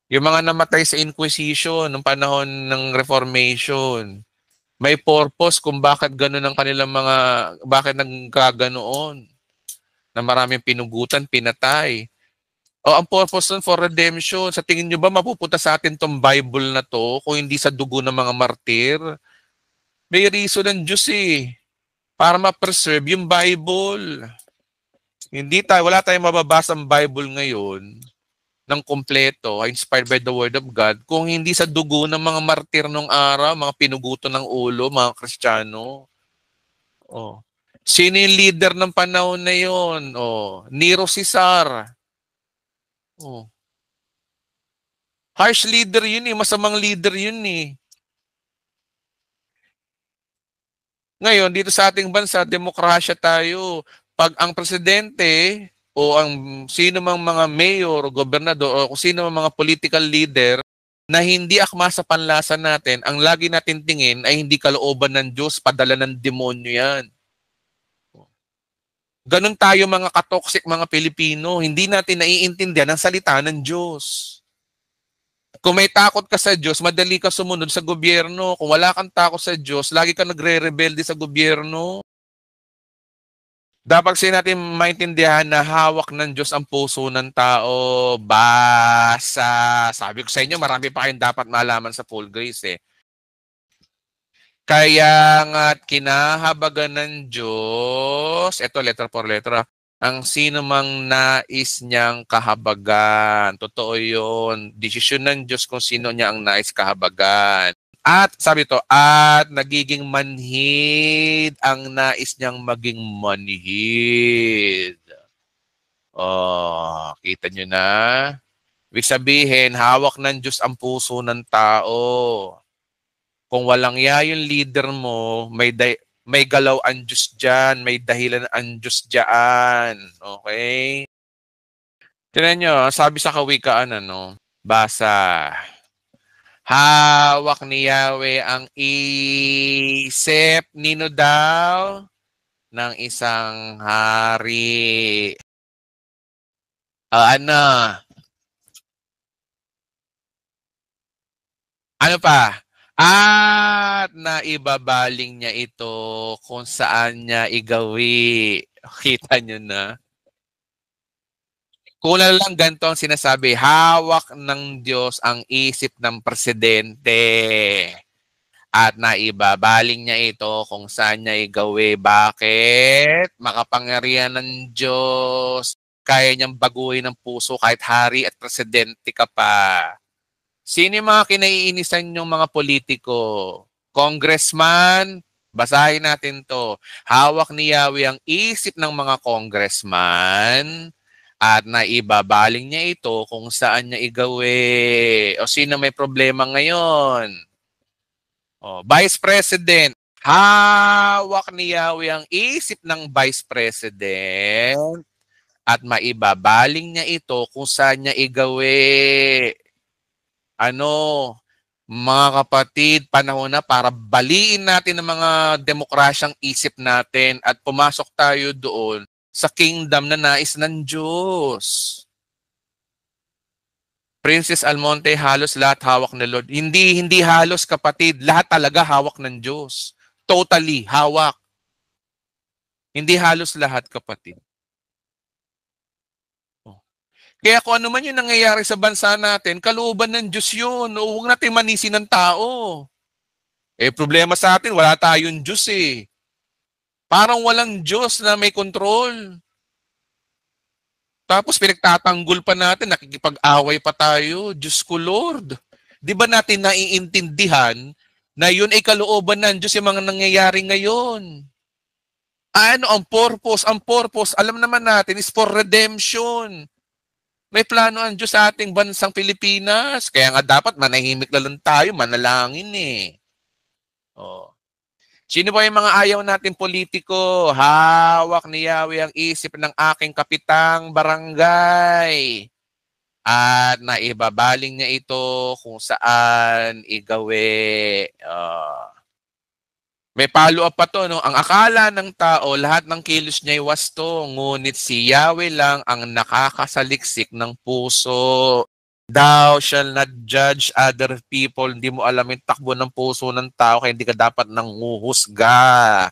Yung mga namatay sa Inquisition ng panahon ng Reformation, may purpose kung bakit ganun ang kanilang bakit nagkaganoon. Na maraming pinugutan, pinatay. Ang purpose nun for redemption. Sa tingin nyo ba mapupunta sa atin tong Bible na to kung hindi sa dugo ng mga martir? May reason ng Diyos eh. Para ma-preserve yung Bible. Wala tayong mababasang Bible ngayon ng kompleto, inspired by the Word of God, kung hindi sa dugo ng mga martir nung araw, mga pinuguto ng ulo, mga Kristiyano. Oh. Sino yung leader ng panahon na yun? Nero Caesar. Harsh leader yun eh, masamang leader yun eh. Ngayon, dito sa ating bansa, demokrasya tayo. Pag ang presidente o ang sino mang mga mayor o gobernador o kung sino mang mga political leader na hindi akma sa panlasa natin, ang lagi natin tingin ay hindi kalooban ng Diyos, padala ng demonyo yan. Ganon tayo mga katoksik mga Pilipino, hindi natin naiintindihan ang salita ng Diyos. Kung may takot ka sa Diyos, madali ka sumunod sa gobyerno. Kung wala kang takot sa Diyos, lagi ka nagre-rebelde sa gobyerno. Dapat kasi natin maintindihan na hawak ng Diyos ang puso ng tao. Basa. Sabi ko sa inyo, marami pa kayong dapat malaman sa full grace eh. Kaya nga't kinahabagan ng Diyos, ito letra por letra, ang sino mang nais niyang kahabagan. Totoo yun. Desisyon ng Diyos kung sino niya ang nais kahabagan. At sabi ito, at nagiging manhid ang nais niyang maging manhid. Kita nyo na? Ibig sabihin, hawak ng Diyos ang puso ng tao. Kung walang yung leader mo, may galaw ang Diyos dyan, may dahilan ang Diyos dyan. Okay? Tignan nyo, sabi sa kawikaan, basa. Hawak ni Yahweh ang isip, nino daw? Ng isang hari. Ano pa? At naibabaling niya ito kung saan niya igawi. Kita niyo na. Kulang lang ganito ang sinasabi, hawak ng Diyos ang isip ng presidente. at naibabaling niya ito kung saan niya igawi. Bakit? Makapangyarihan ng Diyos. Kaya niyang baguhin ang puso kahit hari at presidente ka pa. Sino yung mga kinaiinisan yung mga politiko? Congressman? Basahin natin to. Hawak ni Yahweh ang isip ng mga congressman at naibabaling niya ito kung saan niya igawi. O sino may problema ngayon? O, Vice President. Hawak ni Yahweh ang isip ng Vice President at maibabaling niya ito kung saan niya igawi. Ano, mga kapatid, panahon na para baliin natin ang mga demokrasyang isip natin at pumasok tayo doon sa kingdom na nais ng Diyos. Princess Almonte, halos lahat hawak ng Lord. Hindi halos kapatid, lahat talaga hawak ng Diyos. Totally hawak. Hindi halos lahat kapatid. Kaya kung ano man yung nangyayari sa bansa natin, kalooban ng Diyos yun. O, huwag natin manisin ng tao. Problema sa atin, wala tayong Diyos eh. Parang walang Diyos na may control. Tapos pinagtatanggol pa natin, nakikipag-away pa tayo. Diyos ko Lord. Di ba natin naiintindihan na yun ay kalooban ng Diyos yung mga nangyayari ngayon? Ano ang purpose? Ang purpose, alam naman natin, is for redemption. May plano ang Diyos sa ating bansang Pilipinas. Kaya nga dapat manahimik na lang tayo, manalangin eh. Oh. Sino ba yung mga ayaw natin politiko? Hawak ni Yahweh ang isip ng aking kapitang barangay. At naibabaling niya ito kung saan igawi. May follow-up pa to, no? Ang akala ng tao, lahat ng kilos niya ay wasto, ngunit si Yahweh lang ang nakakasaliksik ng puso. Thou shall not judge other people. Hindi mo alam yung takbo ng puso ng tao, kaya hindi ka dapat nanguhusga.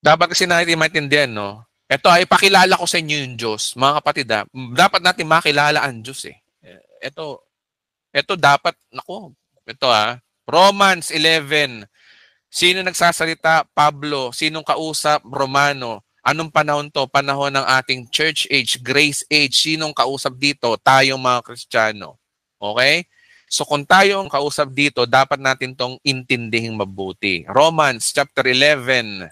Dapat kasi natin maintindihan, no? Ito ay pakilala ko sa inyo yung Diyos. Mga kapatid, dapat natin makilala ang Diyos eh. Ito dapat, ito Romans 11. Sino nagsasalita? Pablo. Sinong kausap? Romano. Anong panahon to? Panahon ng ating church age, grace age. Sinong kausap dito? Tayong mga Kristiyano. Okay? So kung tayo ang kausap dito, dapat natin tong intindihing mabuti. Romans chapter 11,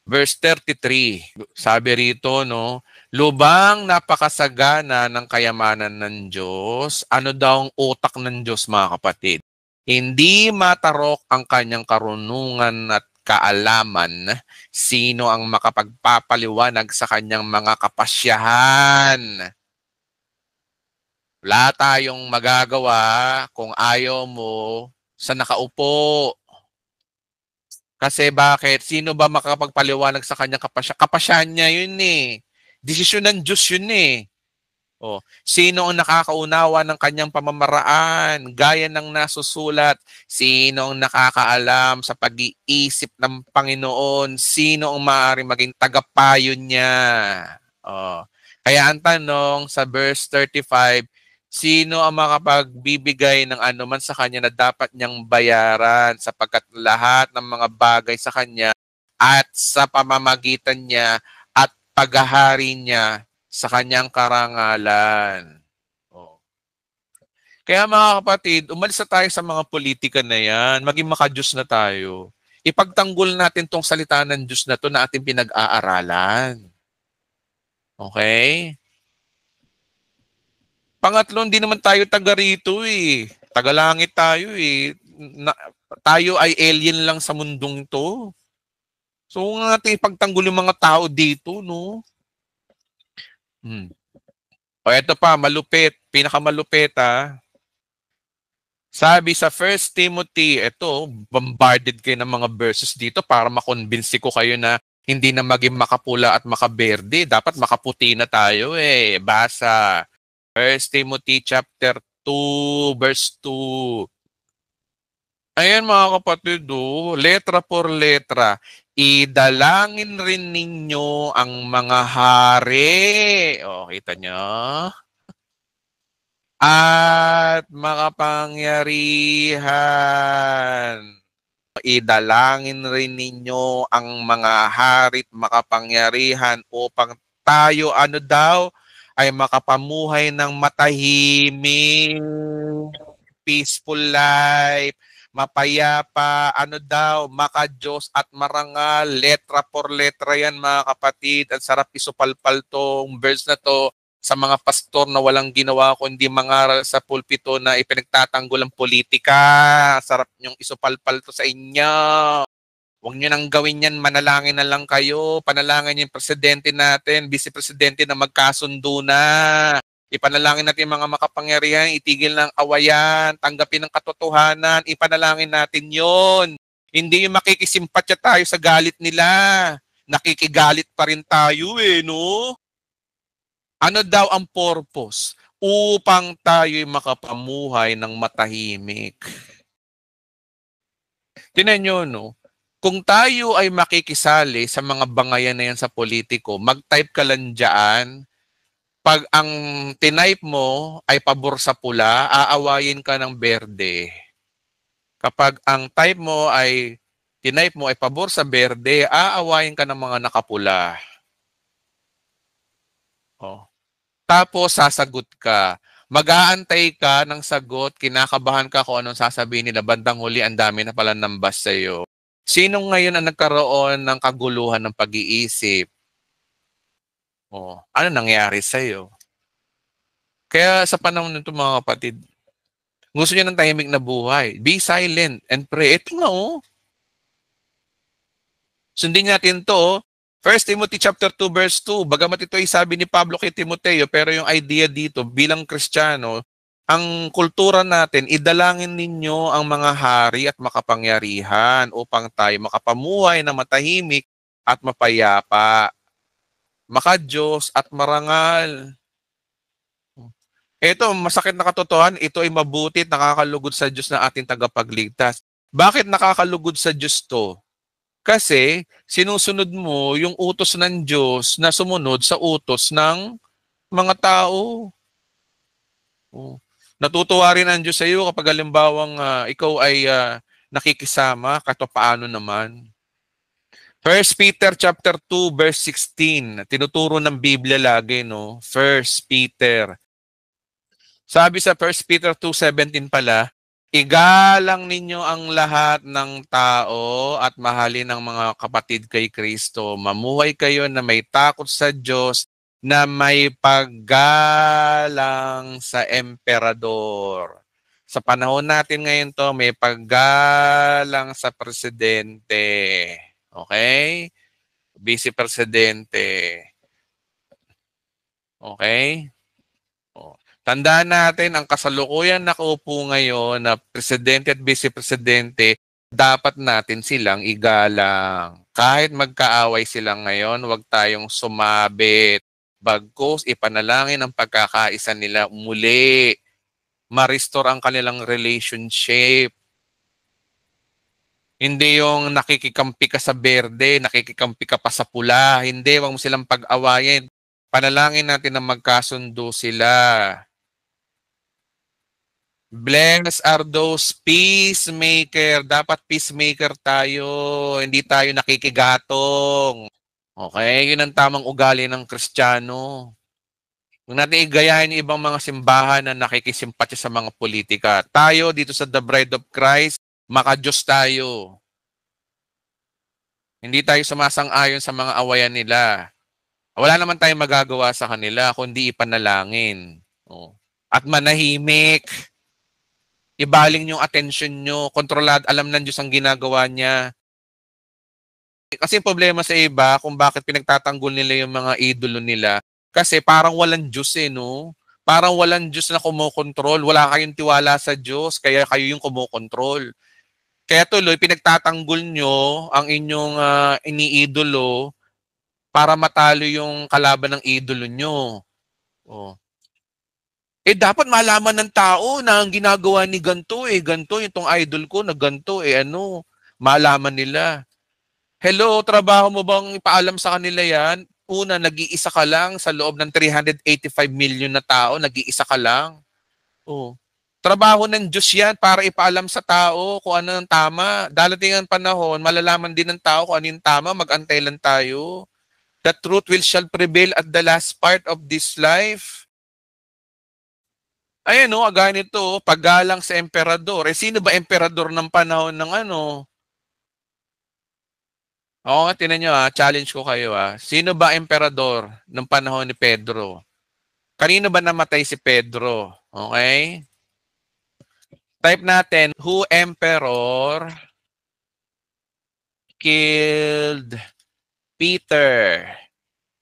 verse 33. Sabi rito, no? Lubang napakasagana ng kayamanan ng Diyos. Ano daw ang utak ng Diyos, mga kapatid? Hindi matarok ang kanyang karunungan at kaalaman. Sino ang makapagpapaliwanag sa kanyang mga kapasyahan? Wala tayong magagawa kung ayaw mo sa nakaupo. Kasi bakit? Sino ba makapagpaliwanag sa kanyang kapasyahan? Kapasyahan niya yun eh. Desisyon ng Diyos yun eh. Sino ang nakakaunawa ng kanyang pamamaraan? Gaya ng nasusulat, sino ang nakakaalam sa pag-iisip ng Panginoon? Sino ang maaari maging tagapayo niya? Kaya ang tanong sa verse 35, sino ang makapagbibigay ng anuman sa kanya na dapat niyang bayaran sapagkat lahat ng mga bagay sa kanya at sa pamamagitan niya at paghahari niya sa kanyang karangalan. Kaya mga kapatid, umalis na tayo sa mga politika na yan. Maging makadiyos na tayo. Ipagtanggol natin tong salita ng Diyos na to na ating pinag-aaralan. Okay? Pangatlo, hindi naman tayo taga rito eh. Tagalangit tayo eh. Tayo ay alien lang sa mundong to. So, nga natin ipagtanggol yung mga tao dito, no? Ito pa, malupit. Pinakamalupit, Sabi sa 1 Timothy, ito, bombarded kayo ng mga verses dito para makonvince ko kayo na hindi na maging makapula at makaberde. Dapat makaputi na tayo eh. Basa. 1 Timothy chapter 2, verse 2. Ayan mga kapatid, letra por letra. Idalangin rin ninyo ang mga hari. Kita nyo? at makapangyarihan. Idalangin rin ninyo ang mga harit makapangyarihan upang tayo ay makapamuhay ng matahimik, peaceful life, mapayapa, maka-Diyos at marangal. Letra por letra yan mga kapatid. Ang sarap isupalpal tong verse na to sa mga pastor na walang ginawa kundi mangaral sa pulpito na ipinagtatanggol ang politika. Sarap niyong isupalpal to sa inyo. Huwag niyo nang gawin yan, manalangin na lang kayo. Panalangin yung presidente natin, vice-presidente na magkasundo na. Ipanalangin natin yung mga makapangyarihan, itigil ng awayan, tanggapin ng katotohanan, ipanalangin natin yon. Hindi yung makikisimpatya tayo sa galit nila. Nakikigalit pa rin tayo no? Ano daw ang purpose? Upang tayo'y makapamuhay ng matahimik. Tinan nyo, no? Kung tayo ay makikisali sa mga bangayan na yan sa politiko, mag-type ka lang dyan. Pag ang tinype mo ay pabor sa pula, aawayin ka ng berde. Kapag ang tinype mo ay pabor sa berde, aawayin ka ng mga nakapula. Oh. Tapos sasagot ka. Mag-aantay ka ng sagot, kinakabahan ka kung anong sasabihin nila, bandang huli ang dami na pala nambas sa'yo. Sino ngayon ang nagkaroon ng kaguluhan ng pag-iisip? Ano nangyari sa'yo? Kaya sa panahon nito mga kapatid, gusto niyo ng tahimik na buhay. Be silent and pray. Ito nga Sundin natin to 1 Timothy chapter 2 verse 2. Bagamat ito ay sabi ni Pablo kay Timoteo, pero yung idea dito bilang Kristiyano, ang kultura natin, idalangin ninyo ang mga hari at makapangyarihan upang tayo makapamuhay na matahimik at mapayapa, maka-Diyos at marangal. Ito, masakit na katotohanan, ito ay mabuti at nakakalugod sa Diyos na ating tagapagligtas. Bakit nakakalugod sa Diyos to? Kasi sinusunod mo yung utos ng Diyos na sumunod sa utos ng mga tao. Natutuwa rin ang Diyos sa iyo kapag halimbawang ikaw ay nakikisama, kato paano naman. 1 Peter chapter 2 verse 16, tinuturo ng Biblia lagi, no? 1 Peter. Sabi sa 1 Peter 2:17 pala, igalang ninyo ang lahat ng tao at mahalin ang mga kapatid kay Kristo. Mamuhay kayo na may takot sa Diyos, na may paggalang sa emperador. Sa panahon natin ngayon to, may paggalang sa presidente. Okay? Vice-presidente. Okay? Tandaan natin, ang kasalukuyan nakaupo ngayon na presidente at vice-presidente, dapat natin silang igalang. Kahit magkaaway sila ngayon, huwag tayong sumabit. Bagkus, ipanalangin ang pagkakaisa nila muli. Ma-restore ang kanilang relationship. Hindi yung nakikikampi ka sa berde, nakikikampi ka pa sa pula. Hindi, huwag mo silang pag-awayin. Panalangin natin na magkasundo sila. Blessed are those peacemaker. Dapat peacemaker tayo. Hindi tayo nakikigatong. Okay? Yun ang tamang ugali ng Kristiyano. Huwag natin igayahin yung ibang mga simbahan na nakikisimpatya sa mga politika. Tayo dito sa The Bride of Christ, maka-Diyos tayo. Hindi tayo sumasang-ayon sa mga awayan nila. Wala naman tayong magagawa sa kanila kundi ipanalangin. At manahimik. Ibaling yung attention nyo. Kontrolad, alam ng Diyos ang ginagawa niya. Kasi yung problema sa iba, kung bakit pinagtatanggol nila yung mga idolo nila, kasi parang walang Diyos no? Parang walang Diyos na kumokontrol. Wala kayong tiwala sa Diyos, kaya kayo yung kumokontrol. Kaya tuloy, pinagtatanggol nyo ang inyong iniidolo para matalo yung kalaban ng idolo nyo. Dapat malaman ng tao na ang ginagawa ni ganito ganito, itong idol ko na ganito, malaman nila. Hello, trabaho mo bang ipaalam sa kanila yan? Una, nag-iisa ka lang sa loob ng 385 million na tao, nag-iisa ka lang. Oh. Trabaho ng Diyos yan para ipaalam sa tao kung ano ang tama. Darating ang panahon, malalaman din ng tao kung ano yung tama, mag-antay lang tayo. The truth will shall prevail at the last part of this life. Ayan o, ganito, paggalang sa emperador. Eh, sino ba emperador ng panahon ng ano? Oo nga, tinan nyo challenge ko kayo Sino ba emperador ng panahon ni Pedro? Kanino ba namatay si Pedro? Okay? Type natin, who emperor killed Peter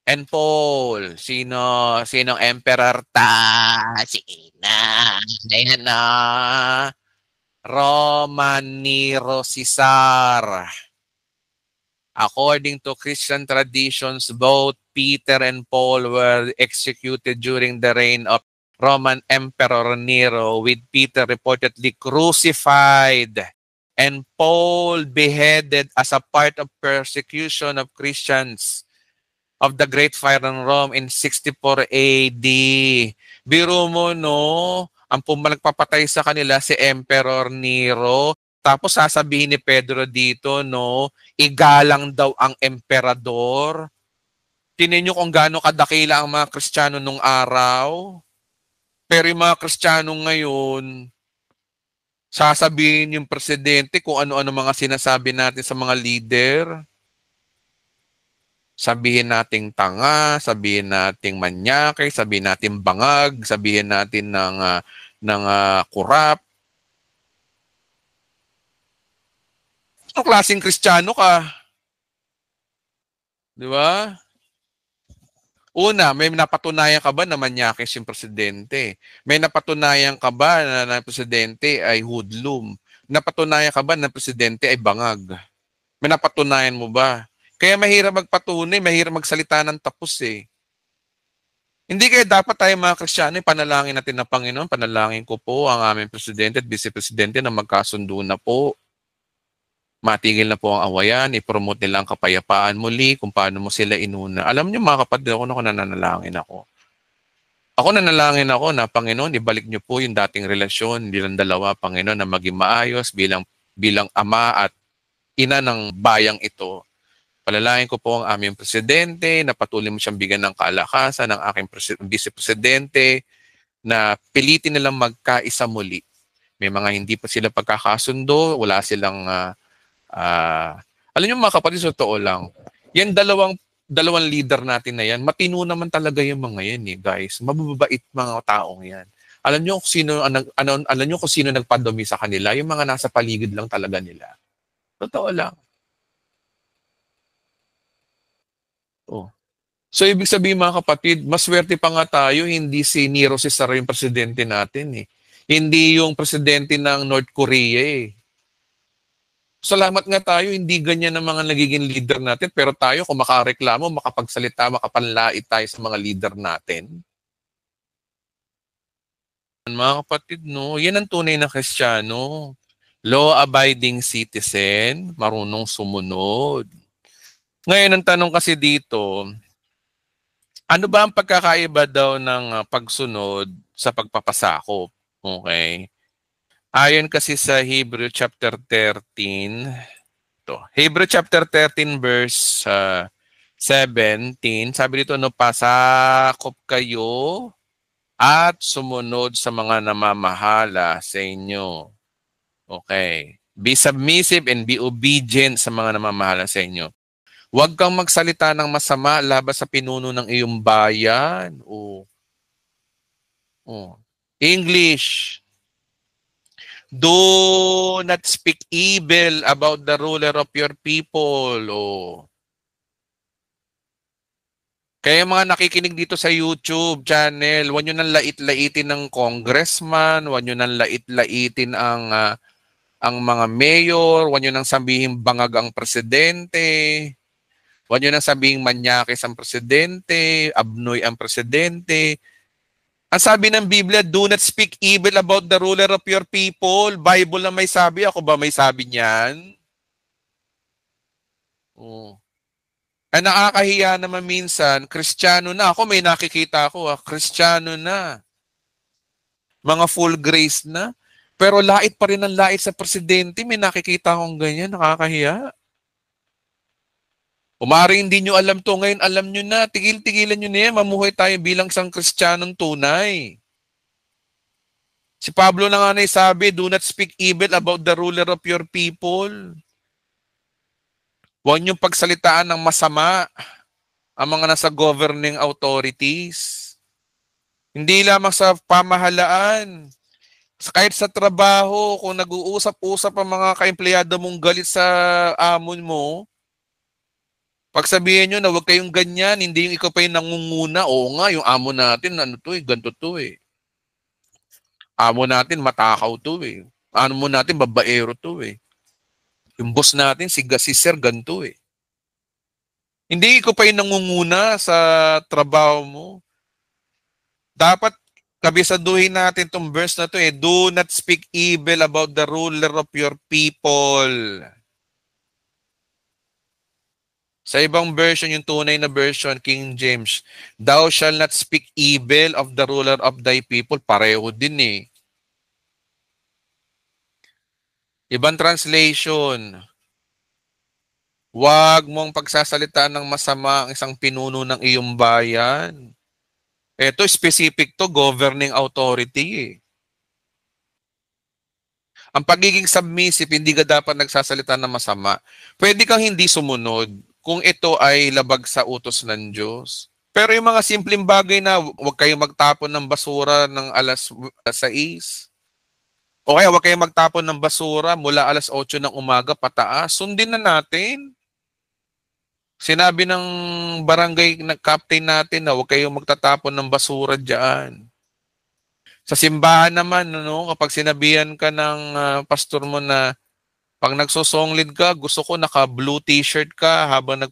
and Paul? Sinong emperor Sina. Ayan na. Roman Nero Caesar. According to Christian traditions, both Peter and Paul were executed during the reign of Roman Emperor Nero, with Peter reportedly crucified and Paul beheaded as a part of persecution of Christians of the Great Fire in Rome in 64 AD. Biro mo, no? Ang nagpapatay sa kanila si Emperor Nero. Tapos sasabihin ni Pedro dito, no? Igalang daw ang emperador. Tingnan nyo kung gaano kadakila ang mga Kristiyano nung araw. Pero yung mga Kristiyano ngayon, sasabihin yung presidente kung ano-ano mga sinasabi natin sa mga leader. Sabihin nating tanga, sabihin nating manyake, sabihin nating bangag, sabihin natin ng kurap. Anong klaseng Kristiyano ka? Di ba? Una, may napatunayan ka ba na manyakis yung presidente? May napatunayan ka ba na presidente ay hoodlum? Napatunayan ka ba na presidente ay bangag? May napatunayan mo ba? Kaya mahirap magpatunay, mahirap magsalita ng tapos eh. Hindi kaya dapat tayo mga Kristiyano, panalangin natin na Panginoon, panalangin ko po ang aming presidente at vice-presidente na magkasundo na po. Matigil na po ang awayan, i-promote nila ang kapayapaan muli, kung paano mo sila inuna. Alam niyo mga kapatid, ako nananalangin ako. Ako nanalangin ako na Panginoon, ibalik niyo po yung dating relasyon bilang dalawa, Panginoon, na maging maayos bilang ama at ina ng bayang ito. Palalangin ko po ang aming presidente, na patuloy mo siyang bigyan ng kalakasan, ng aking vice-presidente, na pilitin nilang magkaisa muli. May mga hindi pa sila pagkakasundo, wala silang alam niyo mga kapatid, sa totoo lang, yan dalawang leader natin na yan, matino naman talaga yung mga yan guys. Mababait mga taong yan. Alam niyo kung sino nagpadumi sa kanila, yung mga nasa paligid lang talaga nila. Totoo lang. Oh. So ibig sabihin mga kapatid, maswerte pa nga tayo, hindi si Nero Cesar yung presidente natin eh. Hindi yung presidente ng North Korea eh. Salamat nga tayo, hindi ganyan ang mga nagiging leader natin, pero tayo kung makareklamo, makapagsalita, makapanlait tayo sa mga leader natin. Mga kapatid, no, yan ang tunay na Kristiyano. Law-abiding citizen, marunong sumunod. Ngayon, ang tanong kasi dito, ano ba ang pagkakaiba daw ng pagsunod sa pagpapasakop? Okay. Ayon kasi sa Hebrew chapter 13, Hebrew chapter 13 verse 17, sabi dito, no, pasakop kayo at sumunod sa mga namamahala sa inyo. Okay. Be submissive and be obedient sa mga namamahala sa inyo. Huwag kang magsalita ng masama laban sa pinuno ng iyong bayan. English. Do not speak evil about the ruler of your people. Kaya mga nakikinig dito sa YouTube channel, huwag nyo nang lait-laitin ng congressman, huwag nyo nang lait-laitin ang mga mayor, huwag nyo nang sabihin bangag ang presidente, huwag nyo nang sabihin manyakis ang presidente, abnoy ang presidente. Ang sabi ng Biblia, do not speak evil about the ruler of your people. Bible na may sabi, ako ba may sabi niyan? Ang nakakahiya naman minsan, Kristiyano na. Ako may nakikita ako, Kristiyano na. mga full grace na. Pero lait pa rin ang lait sa presidente. May nakikita akong ganyan, nakakahiya. Umari hindi nyo alam to, ngayon alam nyo na. Tigil-tigilan nyo na yan. Mamuhay tayo bilang isang Kristiyanong tunay. Si Pablo na nga sabi, do not speak evil about the ruler of your people. Huwag niyong pagsalitaan ng masama ang mga nasa governing authorities. Hindi lamang sa pamahalaan. Kahit sa trabaho, kung nag-uusap-usap ang mga kaempleyado mong galit sa amon mo, pagsabihin nyo na huwag kayong ganyan, hindi yung ikaw pa yung nangunguna. Oo nga, yung amo natin, ano to eh, ganito to eh. Amo natin, matakaw to eh. Ano mo natin, babaero to eh. Yung boss natin, si Sir, ganito eh. Hindi ikaw pa yung nangunguna sa trabaho mo. Dapat kabisaduhin natin itong verse na to eh. Do not speak evil about the ruler of your people. Sa ibang version, yung tunay na version, King James, thou shall not speak evil of the ruler of thy people. Pareho din eh. Ibang translation, huwag mong pagsasalitaan ng masama ang isang pinuno ng iyong bayan. Ito, specific to governing authority eh. Ang pagiging submissive, hindi ka dapat nagsasalita ng masama. Pwede kang hindi sumunod kung ito ay labag sa utos ng Diyos. Pero yung mga simpleng bagay na huwag kayong magtapon ng basura ng alas 6, o kaya huwag kayong magtapon ng basura mula alas 8 ng umaga pataas, sundin na natin. Sinabi ng barangay captain natin na huwag kayong magtatapon ng basura dyan. Sa simbahan naman, kapag sinabihan ka ng pastor mo na pag nagsusonglid ka, gusto ko naka-blue t-shirt ka habang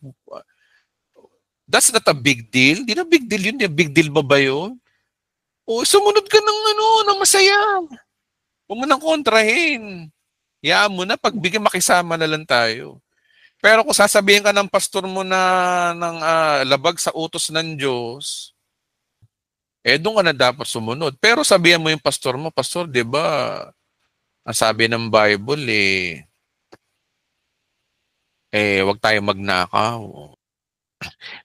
that's not a big deal. Di na big deal yun. Big deal ba yun? O, sumunod ka ng masaya. Huwag mo nang kontrahin. Hayaan mo na, pagbigyan makisama na lang tayo. Pero kung sasabihin ka ng pastor mo na ng labag sa utos ng Diyos, doon ka na dapat sumunod. Pero sabihan mo yung pastor mo, pastor, di ba, ang sabi ng Bible, wag tayo magnakaw.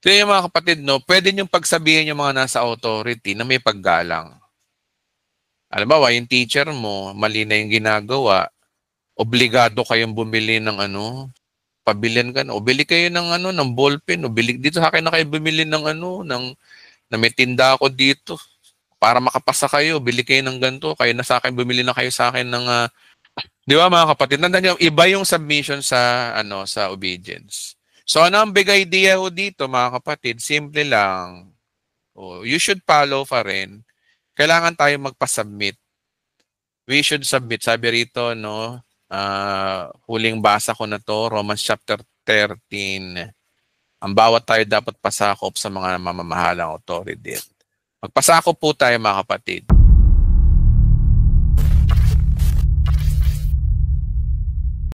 So yung mga kapatid, pwede niyong pagsabihin yung mga nasa authority na may paggalang. Alam ba, yung teacher mo, mali na yung ginagawa, obligado kayong bumili ng pabilihan ka na. O bili kayo ng ballpen. O bili, dito sa akin na kayo bumili ng na may tinda ako dito. Para makapasa kayo, bili kayo ng ganito. Kayo na sa akin, bumili na kayo sa akin ng, di ba mga kapatid? Nandiyan, iba yung submission sa, sa obedience. So ano ang big idea ho dito mga kapatid? Simple lang. You should follow pa rin. Kailangan tayo magpa-submit. We should submit. Sabi rito, huling basa ko na to, Romans chapter 13. Ang bawat tayo dapat pasakop sa mga mamamahalang authority. Magpasakop po tayo mga kapatid.